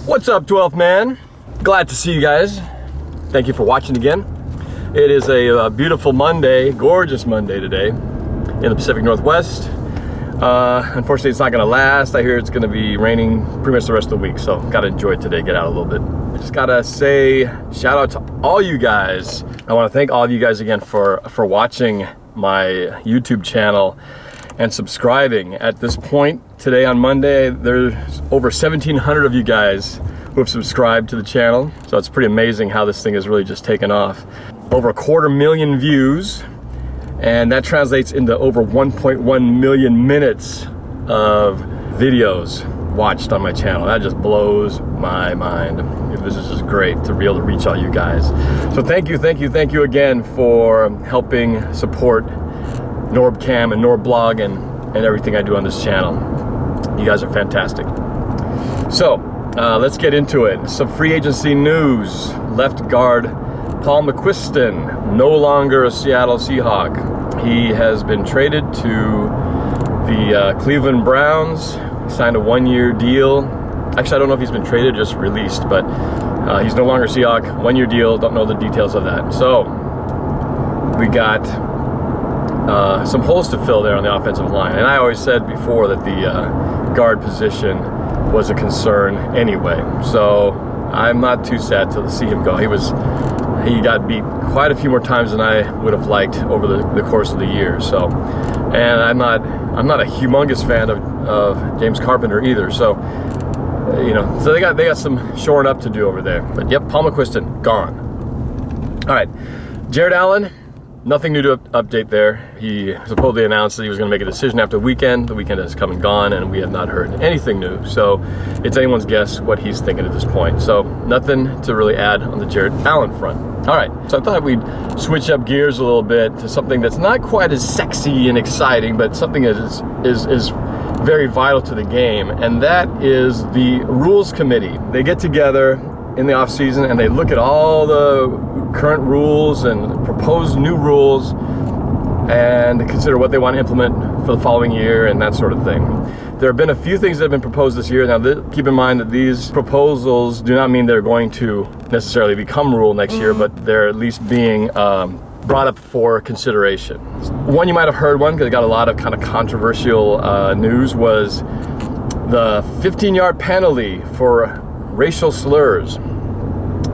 What's up, 12th man? Glad to see you guys. Thank you for watching again. It is a beautiful Monday, gorgeous Monday today in the Pacific Northwest. Unfortunately, it's not gonna last. I hear it's gonna be raining pretty much the rest of the week, so gotta enjoy it today, get out a little bit. I just gotta say shout out to all you guys. I wanna thank all of you guys again for watching my YouTube channel and subscribing. At this point today on Monday, there's over 1,700 of you guys who have subscribed to the channel. So it's pretty amazing how this thing has really just taken off. Over 250,000 views, and that translates into over 1.1 million minutes of videos watched on my channel. That just blows my mind. This is just great to be able to reach all you guys. So thank you again for helping support Norb-Cam and Norblog and everything I do on this channel. You guys are fantastic. So let's get into it. Some free agency news. Left guard Paul McQuiston, no longer a Seattle Seahawk. He has been traded to the Cleveland Browns. He signed a 1-year deal. Actually, I don't know if he's been traded, just released, but he's no longer a Seahawk. 1-year deal, don't know the details of that. So we got some holes to fill there on the offensive line. And I always said before that the guard position was a concern anyway. So I'm not too sad to see him go. He got beat quite a few more times than I would have liked over the course of the year. So, and I'm not a humongous fan of James Carpenter either. So, so they got some shoring up to do over there. But yep, Paul McQuiston gone. All right, Jared Allen. Nothing new to update there. He supposedly announced that he was going to make a decision after the weekend. The weekend has come and gone, and we have not heard anything new. So it's anyone's guess what he's thinking at this point. So nothing to really add on the Jared Allen front. All right, so I thought we'd switch up gears a little bit to something that's not quite as sexy and exciting, but something that is very vital to the game, and that is the Rules Committee. They get together in the off season and they look at all the current rules and propose new rules and consider what they want to implement for the following year and that sort of thing. There have been a few things that have been proposed this year. Now, keep in mind that these proposals do not mean they're going to necessarily become rule next year, but they're at least being brought up for consideration. One you might have heard because it got a lot of kind of controversial news was the 15-yard penalty for racial slurs.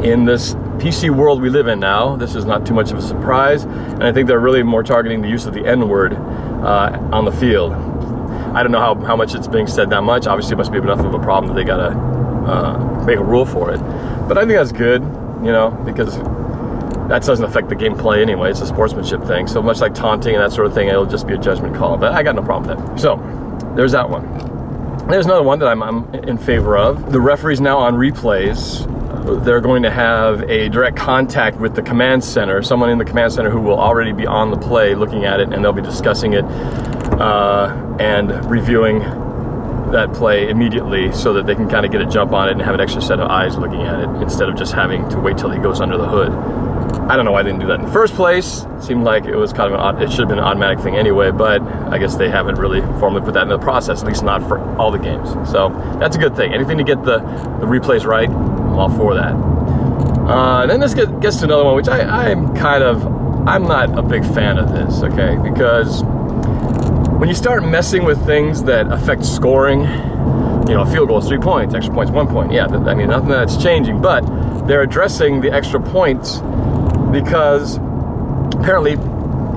In this PC world we live in now, this is not too much of a surprise, and I think they're really more targeting the use of the N-word on the field. I don't know how much it's being said that much. Obviously it must be enough of a problem that they gotta make a rule for it. But I think that's good, because that doesn't affect the gameplay anyway. It's a sportsmanship thing. So much like taunting and that sort of thing, it'll just be a judgment call. But I got no problem with that. So there's that one. There's another one that I'm in favor of. The referees now on replays, they're going to have a direct contact with the command center, someone in the command center who will already be on the play looking at it, and they'll be discussing it and reviewing that play immediately so that they can kind of get a jump on it and have an extra set of eyes looking at it instead of just having to wait till he goes under the hood. I don't know why they didn't do that in the first place. It seemed like it was kind of it should have been an automatic thing anyway, but I guess they haven't really formally put that in the process, at least not for all the games. So that's a good thing. Anything to get the replays right, I'm all for that. Then this gets to another one, which I'm not a big fan of this, okay? Because when you start messing with things that affect scoring, a field goal is 3 points, extra points 1 point. Yeah, I mean, nothing that's changing, but they're addressing the extra points because apparently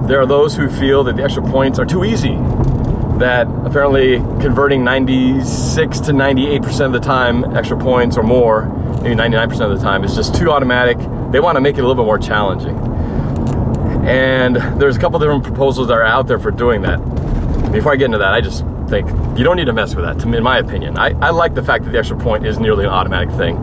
there are those who feel that the extra points are too easy, that apparently converting 96 to 98% of the time extra points or more, maybe 99% of the time, is just too automatic. They want to make it a little bit more challenging. And there's a couple different proposals that are out there for doing that. Before I get into that, I just think you don't need to mess with that, in my opinion. I like the fact that the extra point is nearly an automatic thing,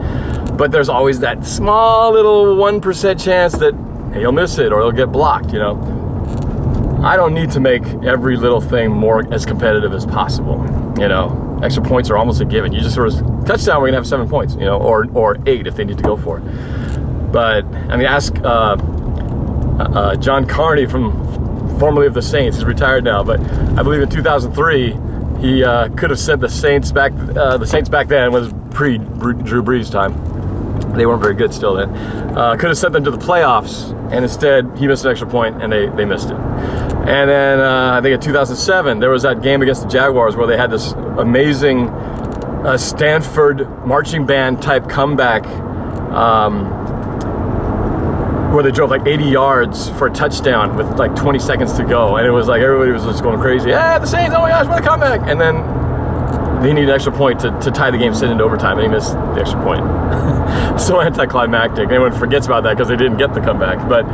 but there's always that small little 1% chance that he'll miss it or he'll get blocked, I don't need to make every little thing more as competitive as possible. Extra points are almost a given. You just sort of touchdown, we're gonna have 7 points, or 8 if they need to go for it. But I mean, ask John Carney formerly of the Saints. He's retired now, but I believe in 2003 he could have sent the Saints back. The Saints back then was pre-Drew Brees time. They weren't very good still then. Could have sent them to the playoffs, and instead he missed an extra point, and they missed it. And then I think in 2007, there was that game against the Jaguars where they had this amazing Stanford marching band type comeback where they drove like 80 yards for a touchdown with like 20 seconds to go. And it was like everybody was just going crazy. Yeah, the Saints, oh my gosh, what a comeback. And then he needed an extra point to tie the game, send into overtime, and he missed the extra point. So anticlimactic. Everyone forgets about that because they didn't get the comeback. But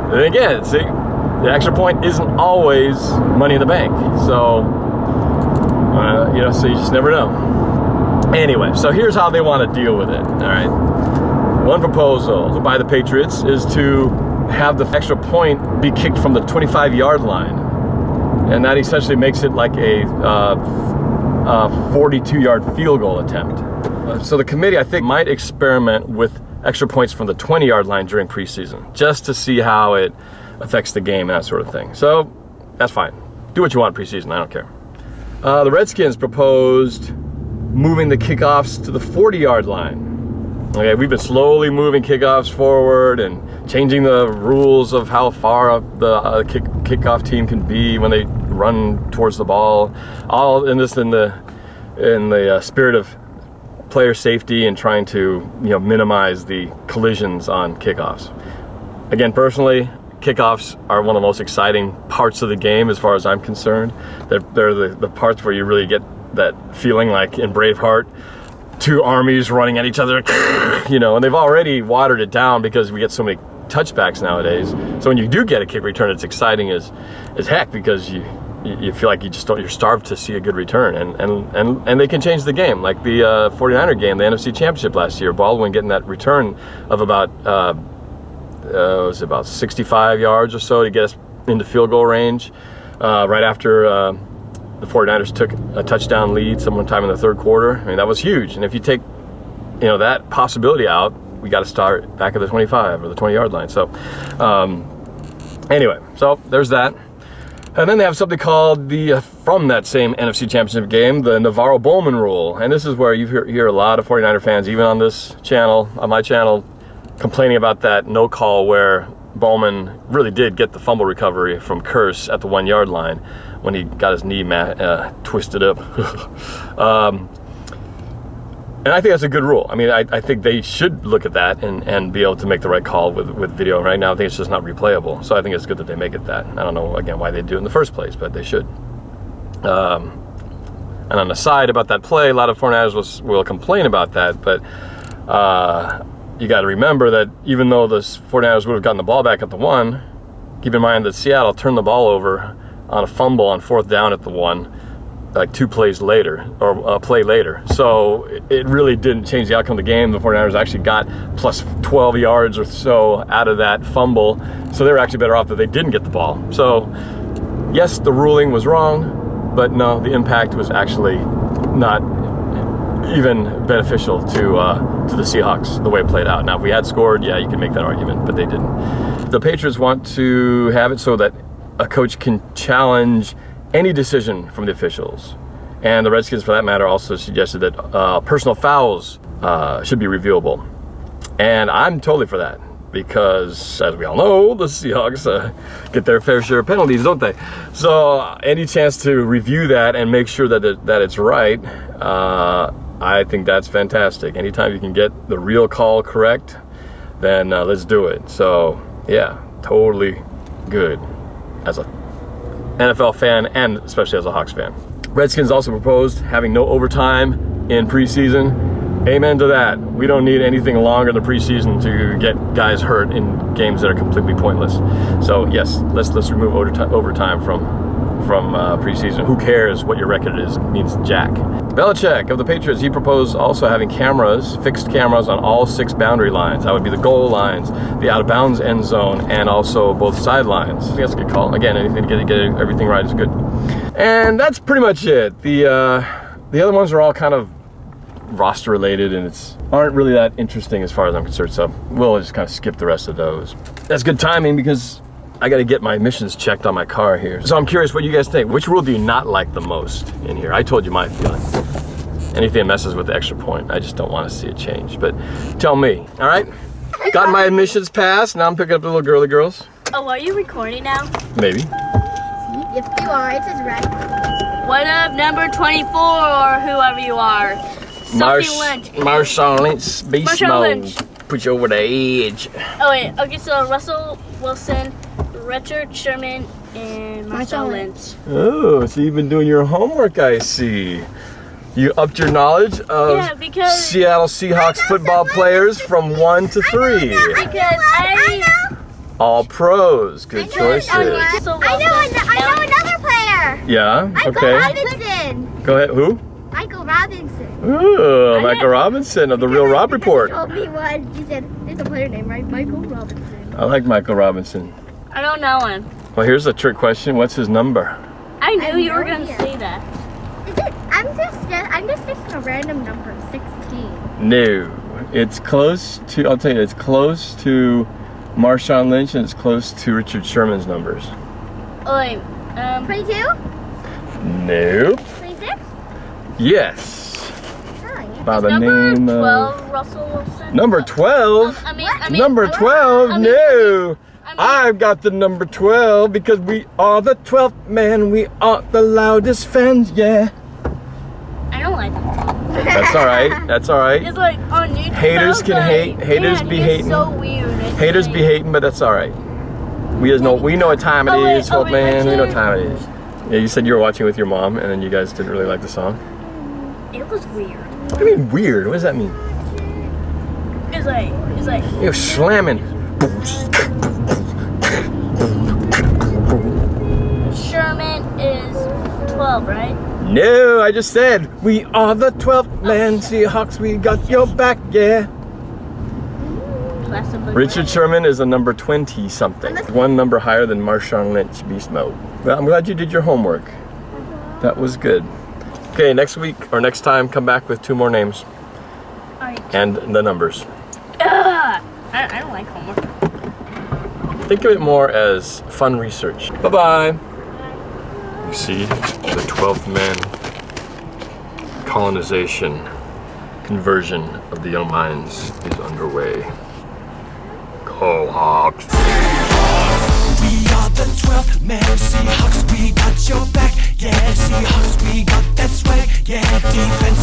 then again, see, the extra point isn't always money in the bank. So, so you just never know. Anyway, so here's how they want to deal with it, all right? One proposal by the Patriots is to have the extra point be kicked from the 25-yard line. And that essentially makes it like a 42-yard field goal attempt. So the committee, I think, might experiment with extra points from the 20-yard line during preseason, just to see how it affects the game and that sort of thing. So that's fine. Do what you want preseason, I don't care. The Redskins proposed moving the kickoffs to the 40-yard line. Okay, we've been slowly moving kickoffs forward and changing the rules of how far the kickoff team can be when they run towards the ball. All in this in the spirit of player safety and trying to minimize the collisions on kickoffs. Again, personally, kickoffs are one of the most exciting parts of the game as far as I'm concerned. They're the parts where you really get that feeling like in Braveheart, two armies running at each other, and they've already watered it down because we get so many touchbacks nowadays. So when you do get a kick return, it's exciting as heck because you feel like you're starved to see a good return, and they can change the game. Like the 49er game, the NFC Championship last year, Baldwin getting that return of about 65 yards or so to get us into field goal range right after the 49ers took a touchdown lead sometime in the third quarter. I mean, that was huge. And if you take, that possibility out, we got to start back at the 25 or the 20-yard line. So, anyway, so there's that. And then they have something called from that same NFC Championship game, the Bowman Rule. And this is where you hear a lot of 49er fans, even on this channel, on my channel, complaining about that no call where Bowman really did get the fumble recovery from Curse at the 1-yard line when he got his knee twisted up. And I think that's a good rule. I mean, I think they should look at that and be able to make the right call with video. Right now, I think it's just not replayable. So I think it's good that they make it that. I don't know, again, why they do it in the first place, but they should. And on the side about that play, a lot of 49ers will complain about that, but you got to remember that even though the 49ers would have gotten the ball back at the 1, keep in mind that Seattle turned the ball over on a fumble on 4th down at the 1, like 2 plays later, or a play later. So it really didn't change the outcome of the game. The 49ers actually got plus 12 yards or so out of that fumble. So they were actually better off that they didn't get the ball. So yes, the ruling was wrong, but no, the impact was actually not even beneficial to the Seahawks, the way it played out. Now, if we had scored, yeah, you could make that argument, but they didn't. The Patriots want to have it so that a coach can challenge any decision from the officials. And the Redskins, for that matter, also suggested that personal fouls should be reviewable. And I'm totally for that because, as we all know, the Seahawks get their fair share of penalties, don't they? So any chance to review that and make sure that it's right, I think that's fantastic. Anytime you can get the real call correct, then let's do it. So, yeah, totally good as a NFL fan and especially as a Hawks fan. Redskins also proposed having no overtime in preseason. Amen to that. We don't need anything longer than preseason to get guys hurt in games that are completely pointless. So yes, let's remove overtime from preseason. Who cares what your record is? It means jack. Belichick of the Patriots, he proposed also having fixed cameras on all 6 boundary lines. That would be the goal lines, the out of bounds end zone, and also both sidelines. I think that's a good call. Again, anything to get everything right is good. And that's pretty much it. The other ones are all kind of roster related and aren't really that interesting as far as I'm concerned. So we'll just kind of skip the rest of those. That's good timing because I got to get my emissions checked on my car here. So I'm curious what you guys think. Which rule do you not like the most in here? I told you my feeling. Anything that messes with the extra point, I just don't want to see it change. But tell me, all right? Got my admissions pass. Now I'm picking up the little girly girls. Oh, are you recording now? Maybe. If you are, it says right. What up, number 24 or whoever you are? Lynch. Marshall Lynch, beast Marshall mode. Lynch. Put you over the edge. Oh wait, okay, so Russell Wilson, Richard Sherman, and Marshall Lynch. Oh, so you've been doing your homework, I see. You upped your knowledge of because Seattle Seahawks football players from 1 to 3. Because I know. All pros, good choices. I know another player. Yeah, Michael okay. Robinson. Go ahead, who? Michael Robinson. Ooh, Michael Robinson of the Real Rob Report. He told me one. He said, there's a player named Michael Robinson. I like Michael Robinson. I don't know him. Well, here's a trick question. What's his number? I knew you were gonna say that. I'm just fixing a random number, 16. No, it's close to, I'll tell you, it's close to Marshawn Lynch and it's close to Richard Sherman's numbers. Oh wait, 22? Nope. 26? Yes. Oh, yeah. By the number name 12 of... Russell Wilson? Number 12? I mean, Number 12? No. I mean- I've got the number 12 because we are the 12th man. We are the loudest fans, yeah. I don't like that. That's all right. That's all right. It's like on YouTube. Haters can hate. Haters be hating. So weird. It's Haters like, be hating, but that's all right. We know what time it is, Oh, wait, man. We know what Richard. time it is. Yeah, you said you were watching with your mom, and then you guys didn't really like the song. It was weird. What do you mean weird? What does that mean? It's like. You're slamming. Sherman is 12, right? No, I just said we are the 12th man. Seahawks, we got your back, yeah. Richard Sherman is a number 20 something. One number higher than Marshawn Lynch, beast mode. Well, I'm glad you did your homework. That was good. Okay, next week or next time, come back with 2 more names and the numbers. I don't like homework. Think of it more as fun research. Bye-bye. You see, the 12th man colonization, conversion of the young minds is underway. Go Hawks. We are the 12th man, Seahawks, we got your back, yeah. Seahawks, we got that swag, yeah. Defense